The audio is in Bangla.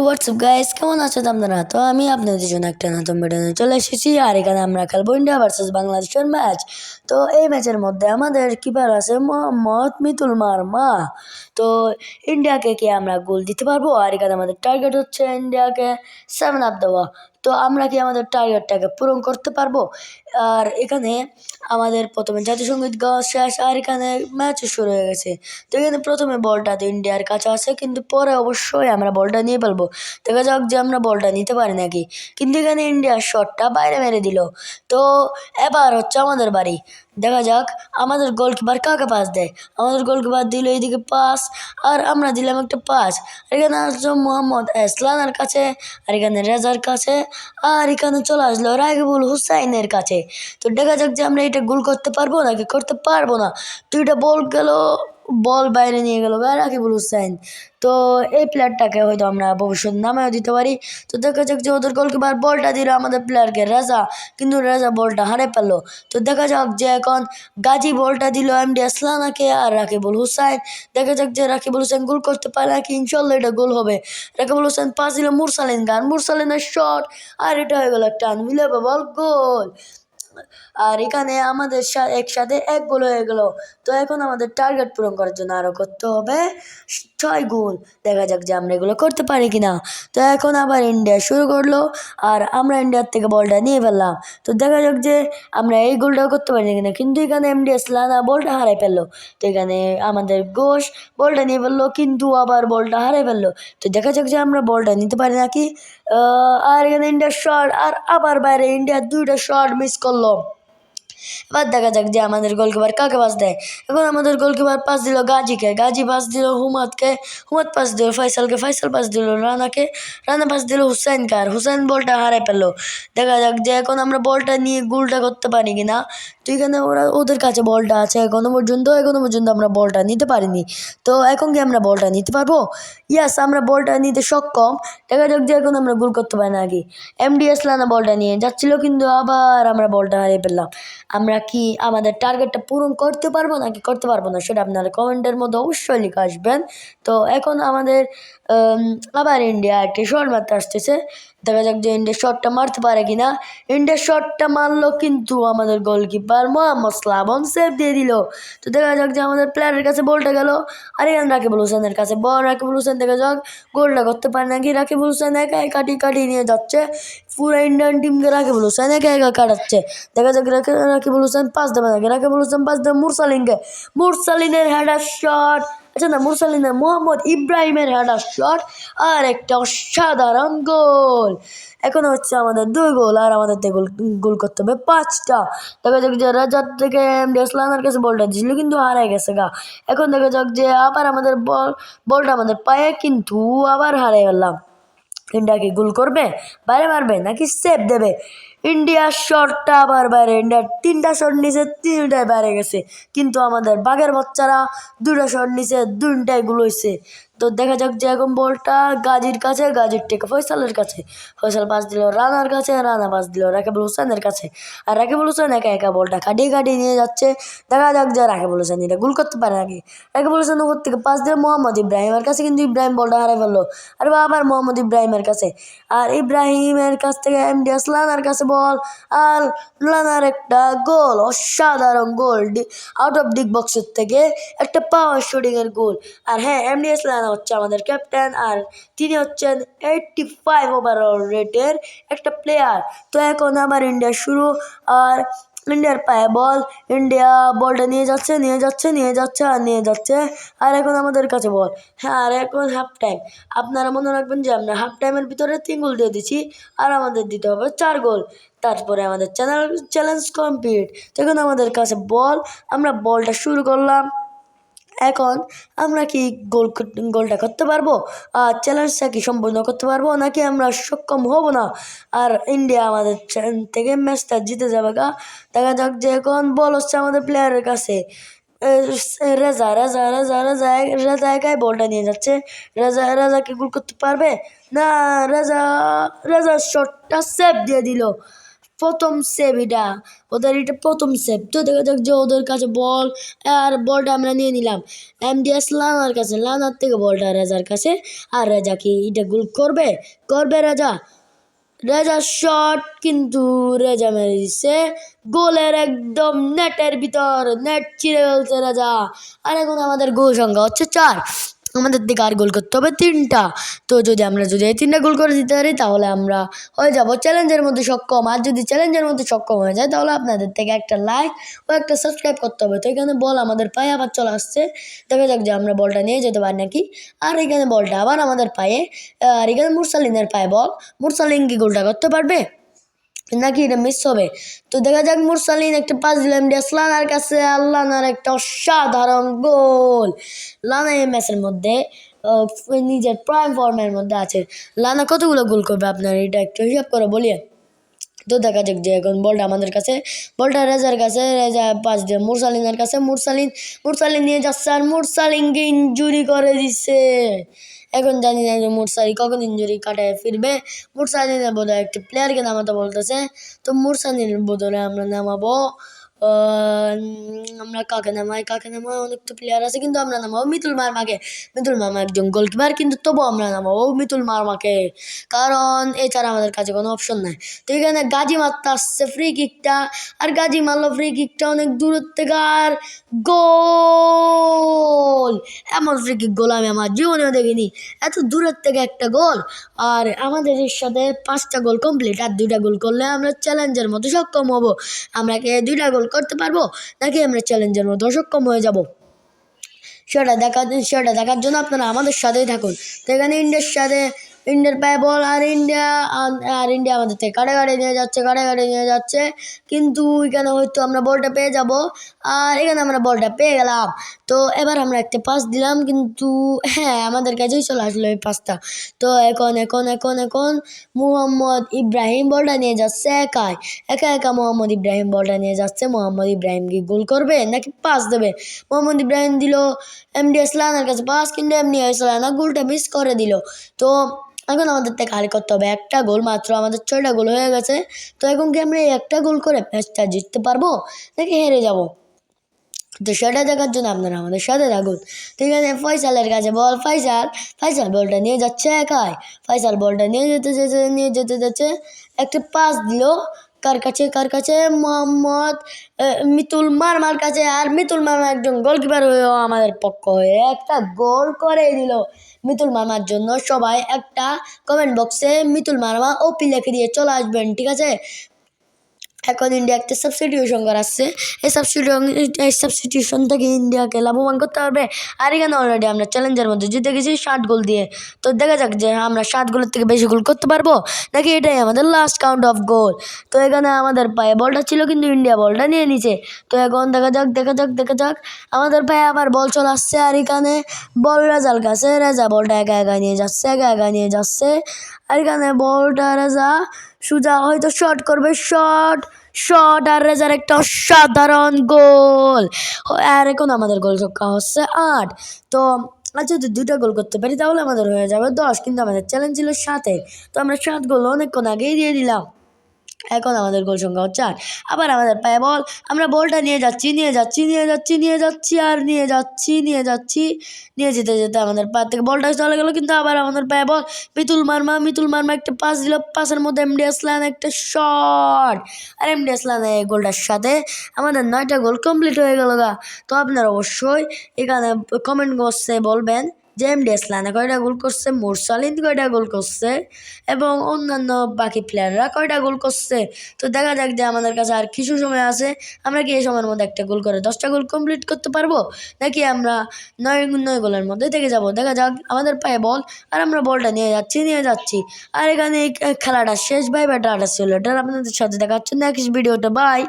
হোয়াটসঅ্যাপ গাইস, কেমন আছেন আপনারা? তো আমি আপনাদের জন্য একটা নতুন ভিডিও নিয়ে চলে এসেছি। আর এখানে আমরা খেলবো ইন্ডিয়া ভার্সেস বাংলাদেশের ম্যাচ। তো এই ম্যাচের মধ্যে আমাদের কিপার আছে মোহাম্মদ মিতুল মার্মা। তো ইন্ডিয়াকে কি আমরা গোল দিতে পারবো? আর এখানে আমাদের টার্গেট হচ্ছে ইন্ডিয়াকে 7 আপ দেওয়া। তো আমরা কি আমাদের টার্গেটটাকে পূরণ করতে পারবো? আর এখানে আমাদের প্রথমে জাতীয় সঙ্গীত গাওয়া শেষ, আর এখানে ম্যাচ শুরু হয়ে গেছে। তো এখানে প্রথমে বলটা তো ইন্ডিয়ার কাছে আছে, কিন্তু পরে অবশ্যই আমরা বলটা নিয়ে ফেলবো। দেখা যাক যে আমরা বলটা নিতে পারি নাকি। কিন্তু এখানে ইন্ডিয়ার শটটা বাইরে মেরে দিল। তো এবার হচ্ছে আমাদের বাড়ি। দেখা যাক আমাদের গোলকিপার কাকে পাস দেয়। আমাদের গোলকিপার দিল এইদিকে পাস, আর আমরা দিলাম একটা পাস। এখানে আসলো মোহাম্মদ এসলানের কাছে, আর এখানে রেজার কাছে, আর এখানে চলে আসলো রাকিবুল হুসাইনের কাছে। তো দেখা যাক যে আমরা এটা গোল করতে পারবো নাকি করতে পারবো না। তো এটা বল বাইরে নিয়ে গেল রাকিবুল হুসাইন। তো এই প্লেয়ারটাকে হয়তো আমরা ভবিষ্যৎ নামেও দিতে পারি। তো দেখা যাক যে ওদের গোলকিপার বলটা দিল আমাদের প্লেয়ারকে রেজা, কিন্তু রেজা বলটা হারে পেলো। তো দেখা যাক যে এখন গাজী বলটা দিল এমডি আসলানাকে আর রাকিবুল হুসাইন। দেখা যাক যে রাকিবুল হুসাইন গোল করতে পারে নাকি। ইনশাল্লাহ এটা গোল হবে। রাকিবুল হুসাইন পাস দিল মুরসালিন খান, মুরসালিনের শট, আর এটা হয়ে গেল একটা আনবিলিভেবল গোল। আর এখানে আমাদের একসাথে এক গোল হয়ে গেল। তো এখন আমাদের টার্গেট পূরণ করার জন্য আরো করতে হবে 6 গোল। দেখা যাক যে আমরা এগুলো করতে পারি কিনা। তো এখন আবার ইন্ডিয়া শুরু করলো, আর আমরা ইন্ডিয়ার থেকে বলটা নিয়ে ফেললাম। তো দেখা যাক যে আমরা এই গোলটাও করতে পারি কিনা। কিন্তু এখানে এমডি আসলানা বলটা হারাই ফেললো। তো এখানে আমাদের ঘোষ বলটা নিয়ে ফেললো, কিন্তু আবার বলটা হারাই ফেললো। তো দেখা যাক যে আমরা বলটা নিতে পারি নাকি। আর এখানে ইন্ডিয়ার শট, আর আবার বাইরে ইন্ডিয়ার 2টা শট মিস করলো। এবার দেখা যাক যে আমাদের গোলকিপার কাকে পাস দেয়। এখন আমাদের গোলকিপার পাস দিল গাজীকে, গাজী পাস দিল হুমাদকে, হুমাদ পাস দিল ফয়সালকে, ফয়সাল পাস দিল রানাকে, রানা পাস দিল হুসাইনকে, আর হুসাইন বলটা হারাই পেল। দেখা যাক যে এখন আমরা বলটা নিয়ে গোলটা করতে পারি কিনা। তো এখানে ওদের কাছে বলটা আছে এখনো পর্যন্ত আমরা বলটা নিতে পারিনি। তো এখন কি আমরা বলটা নিতে পারবো? ইয়াস, আমরা বলটা নিতে সক্ষম। দেখা যাক যে এখন আমরা গোল করতে পারি নাকি। এমডি আসলানা বলটা নিয়ে যাচ্ছিল, কিন্তু আবার আমরা বলটা হারিয়ে ফেললাম। আমরা কি আমাদের টার্গেটটা পূরণ করতে পারবো নাকি করতে পারবো না, সেটা আপনারা কমেন্টের মধ্যে অবশ্যই লিখে আসবেন। তো এখন আমাদের আবার ইন্ডিয়া একটি শট মারতে আসতেছে। দেখা যাক যে ইন্ডিয়া শটটা মারতে পারে কিনা। ইন্ডিয়া শটটা মারলো, কিন্তু আমাদের গোলকিপার মোহাম্মদ শ্লাবন সেভ দিয়ে দিল। তো দেখা যাক যে আমাদের প্লেয়ারের কাছে বলটা গেল, আর এখানে রাকিবুল হোসেনের কাছে বল। রাকিবুল হোসেন দেখা যাক গোলটা করতে পারে নাকি। রাকিবুল হোসেন একা কাটিয়ে নিয়ে যাচ্ছে পুরো ইন্ডিয়ান টিমকে। রাকিবুল হোসেন একা কাটাচ্ছে। দেখা যাক রাকিবুল হোসেন পাস দেবে নাকি। রাকিবুল হোসেন পাস দেবে মুরসালিনকে, মুরসালিনের হেডার শট, আচ্ছা না, মুরসালিনের মোহাম্মদ ইব্রাহিমের হেডার শট, আর একটা অসাধারণ গোল। এখন হচ্ছে আমাদের 2 গোল, আর আমাদের গোল গোল করতে হবে 5টা। দেখা যাক যে রাজার থেকে এমডি আসলানের কাছে বলটা দিয়েছিল, কিন্তু হারাই গেছে গা। এখন দেখা যাক যে আবার আমাদের বলটা আমাদের পায়ে, কিন্তু আবার হারাই গেলাম। ইন্ডিয়া কি গোল করবে, বাইরে মারবে নাকি সেভ দেবে? ইন্ডিয়ার শটটা আবার বাইরে। ইন্ডিয়ার 3টা শট নিচে, 3টাই বাইরে গেছে। কিন্তু আমাদের বাঘের বাচ্চারা 2টা শট নিচে, 2টাই গোল হয়েছে। তো দেখা যাক যে এখন বলটা গাজীর কাছে, গাজীর থেকে ফয়সালের কাছে, ফয়সাল পাস দিল রানার কাছে, রানা পাস দিল রাকিবুল হোসেনের কাছে, আর রাকিবুল হোসেন একা বলটা কাটিয়ে নিয়ে যাচ্ছে। দেখা যাক যে রাকিবুল হোসেন এটা গোল করতে পারে নাকি। রাকিবুল হোসেন উপর থেকে পাস দিল মোহাম্মদ ইব্রাহিমের কাছে, কিন্তু ইব্রাহিম বলটা হারাই ফেললো। আর আবার মোহাম্মদ ইব্রাহিমের কাছে, আর ইব্রাহিমের কাছ থেকে এমডি আসলানার কাছে বল, আর লানার একটা গোল, অসাধারণ গোল, আউট অফ ডিগ বক্সের থেকে একটা পাওয়ার শুটিং এর গোল। আর হ্যাঁ, এমডি আসলানা হচ্ছে আমাদের ক্যাপ্টেন, আর তিনি হচ্ছেন 85 ওভারঅল রেটের একটা প্লেয়ার। তো এখন আবার ইন্ডিয়া শুরু, আর ইন্ডিয়ার পায়ে বল। ইন্ডিয়া বলটা নিয়ে যাচ্ছে, আর এখন আমাদের কাছে বল। হ্যাঁ, আর এখন হাফ টাইম। আপনারা মনে রাখবেন যে আমরা হাফ টাইমের ভিতরে 3 গোল দিয়ে দিচ্ছি, আর আমাদের দিতে হবে 4 গোল। তারপরে আমাদের চ্যালেঞ্জ কমপ্লিট। তখন আমাদের কাছে বল, আমরা বলটা শুরু করলাম। এখন আমরা কি গোলটা করতে পারবো? আর চ্যালেঞ্জটা কি সম্পূর্ণ করতে পারবো নাকি আমরা সক্ষম হব না, আর ইন্ডিয়া আমাদের থেকে ম্যাচটা জিতে যাবে গা। দেখা যাক যে এখন বল হচ্ছে আমাদের প্লেয়ারের কাছে। রেজা রেজা রেজা রেজা রেজা একাই বলটা নিয়ে যাচ্ছে। রেজা কি গোল করতে পারবে না। রেজা রেজার শটটা সেভ দিয়ে দিল। প্রথম সেভ এটা, ওদের এটা প্রথম সেভ। তো দেখা যাক যে ওদের কাছে বল, আর বলটা আমরা নিয়ে নিলাম এমডিএস লানার কাছে, লানার থেকে বলটা রেজার কাছে। আর রেজা কি এটা গোল করবে? করবে রেজা। রেজা শট, কিন্তু রেজা মেরে দিচ্ছে গোলের একদম নেটের ভিতর, নেট চিরে ফেলছে রেজা। আর এখন আমাদের গোল সংখ্যা হচ্ছে 4, আমাদের দিকে আর গোল করতে হবে 3টা। তো আমরা যদি এই 3টা গোল করে দিতে পারি তাহলে আমরা হয়ে যাব চ্যালেঞ্জের মধ্যে সক্ষম। আর যদি চ্যালেঞ্জের মধ্যে সক্ষম হয়ে যায় তাহলে আপনাদের থেকে একটা লাইক ও একটা সাবস্ক্রাইব করতে হবে। তো এখানে বল আমাদের পায়ে আবার চলে আসছে, দেখা যাক যে আমরা বলটা নিয়ে যেতে পারি নাকি। আর এখানে বলটা আবার আমাদের পায়ে, আর এখানে মুরসালিনের পায়ে বল। মুরসালিন কি গোলটা করতে পারবে নাকি এটা মিস হবে? তো দেখা যাক, মুরসালিন একটা পাস দিলাম লানার কাছে, আর লানার একটা অসাধারণ গোল। লানা এই ম্যাচের মধ্যে নিজের প্রাইম ফর্মের মধ্যে আছে। লানা কতগুলো গোল করবে আপনার এটা একটু হিসাব করে বলিয়ে। তো দেখা যাক যে এখন বলটা আমাদের কাছে, বলটা রেজার কাছে, রেজা পাস দিয়ে মুরসালিনের কাছে, মুরসালিন নিয়ে যাচ্ছে, আর মুরসালিনকে ইনজুরি করে দিচ্ছে। এখন জানি না যে মুরসালিন কখন ইনজুরি কাটায় ফিরবে। মুরসালিনের বদলে একটি প্লেয়ারকে নামাতে বলতেছে। তো মুরসালিনের বদলে আমরা নামাবো, আমরা কাকে নামাই, অনেক তো প্লেয়ার আছে, কিন্তু আমরা নামাবো মিতুল মারমাকে। মিতুল মারমা একজন গোলকিপার, কিন্তু তবু আমরা নামাবো মিতুল মারমাকে, কারণ এছাড়া আমাদের কাছে কোনো অপশন নাই। তো এখানে গাজী মারতে আসছে ফ্রি কিকটা, আর গাজী মারলো ফ্রি কিকটা অনেক দূরের থেকে, আর গোল! এমন ফ্রি কিক গোল আমি আমার জীবনেও দেখিনি, এত দূরের থেকে একটা গোল। আর আমাদের এর সাথে 5টা গোল কমপ্লিট, আর 2টা গোল করলে আমরা চ্যালেঞ্জের মতো সক্ষম হব। আমরা কি 2টা গোল করতে পারবো নাকি আমরা চ্যালেঞ্জের মতো সক্ষম হয়ে যাব? সেটা দেখার জন্য আপনারা আমাদের সাথেই থাকুন। তো এখানে ইন্ডিয়ার পায়ে বল, আর ইন্ডিয়া আমাদের থেকে কাটাকাটি নিয়ে যাচ্ছে, কিন্তু এখানে হয়তো আমরা বলটা পেয়ে যাব। আর এখানে আমরা বলটা পেয়ে গেলাম। তো এবার আমরা একটা পাস দিলাম, কিন্তু হ্যাঁ আমাদের কাছেই চলে আসলো এই পাসটা। তো এখন মোহাম্মদ ইব্রাহিম বলটা নিয়ে যাচ্ছে একা মোহাম্মদ ইব্রাহিম বলটা নিয়ে যাচ্ছে। মোহাম্মদ ইব্রাহিম কি গোল করবে নাকি পাস দেবে? মোহাম্মদ ইব্রাহিম দিল এমডিএস লানার কাছে পাস, কিন্তু এমডিএস লানা গোলটা মিস করে দিল। তো এখন আমাদের থেকে আর করতে হবে একটা গোল মাত্র, আমাদের 6টা গোল হয়ে গেছে। তো এখন কি আমরা একটা গোল করে ম্যাচটা জিততে পারবো নাকি হেরে যাব? তো সেটা দেখার জন্য আপনারা আমাদের সাথে থাকুন। তো এখানে ফয়সালের কাছে বল, ফয়সাল বলটা নিয়ে যাচ্ছে ফয়সাল বলটা নিয়ে যেতে যাচ্ছে একটা পাস দিল কার কাছে? মোহাম্মদ মিতুল মারমার কাছে। আর মিতুল মারমা একজন গোলকিপার হয়েও আমাদের পক্ষ হয়ে একটা গোল করে দিল মিতুল মারমার জন্য। সবাই একটা কমেন্ট বক্সে মিতুল মারমা ওপি লিখে দিয়ে চলে আসবেন, ঠিক আছে? এখন ইন্ডিয়া একটা সাবস্টিটিউশন করাচ্ছে, এই সাবস্টিটিউশন থেকে ইন্ডিয়াকে লাভবান করতে পারবে। আর এখানে অলরেডি আমরা চ্যালেঞ্জের মধ্যে জিতে গেছি 60 গোল দিয়ে। তো দেখা যাক যে আমরা 7 গোলের থেকে বেশি গোল করতে পারবো নাকি এটাই আমাদের লাস্ট কাউন্ট অফ গোল। তো এখানে আমাদের পায়ে বলটা ছিল, কিন্তু ইন্ডিয়া বলটা নিয়ে নিছে। তো এখন দেখা যাক আমাদের পায়ে আবার বল চলে আসছে, আর এখানে বল রেজার কাছে, রেজা বলটা একা নিয়ে যাচ্ছে। আর এখানে বলটা রেজা সুজা হয়তো শট করবে, আর রেজার একটা অসাধারণ গোল। আর এখন আমাদের গোল সংখ্যা হচ্ছে 8। তো যদি 2টা গোল করতে পারি তাহলে আমাদের হয়ে যাবে 10, কিন্তু আমাদের চ্যালেঞ্জ ছিল 7-এর। তো আমরা 7 গোল অনেকক্ষণ আগেই দিয়ে দিলাম। এখন আমাদের গোল সংখ্যা হচ্ছে 8। আবার আমাদের পায়ে বল, আমরা বলটা নিয়ে যাচ্ছি, নিয়ে যেতে আমাদের পা থেকে বলটা চলে গেল, কিন্তু আবার আমাদের পায়ে বল। মিতুল মারমা একটা পাস দিল, পাসের মধ্যে এমডিএস লানা একটা শট, আর এমডিএস লানা এই গোলটার সাথে আমাদের 9টা গোল কমপ্লিট হয়ে গেল গা। তো আপনারা অবশ্যই এখানে কমেন্ট বক্সে বলবেন যে এমডিএস লানা কয়টা গোল করছে, মুরসালিন কয়টা গোল করছে, এবং অন্যান্য বাকি প্লেয়াররা কয়টা গোল করছে। তো দেখা যাক যে আমাদের কাছে আর কিছু সময় আছে, আমরা কি এই সময়ের মধ্যে একটা গোল করে 10টা গোল কমপ্লিট করতে পারবো নাকি আমরা 9 গোলের মধ্যে থেকে যাব। দেখা যাক, আমাদের পায়ে বল, আর আমরা বলটা নিয়ে যাচ্ছি। আর এখানে এই খেলাটা শেষ, বাই টাটা ছিল, এটা আপনাদের সাথে দেখা হচ্ছে নেক্সট ভিডিওতে, বাই।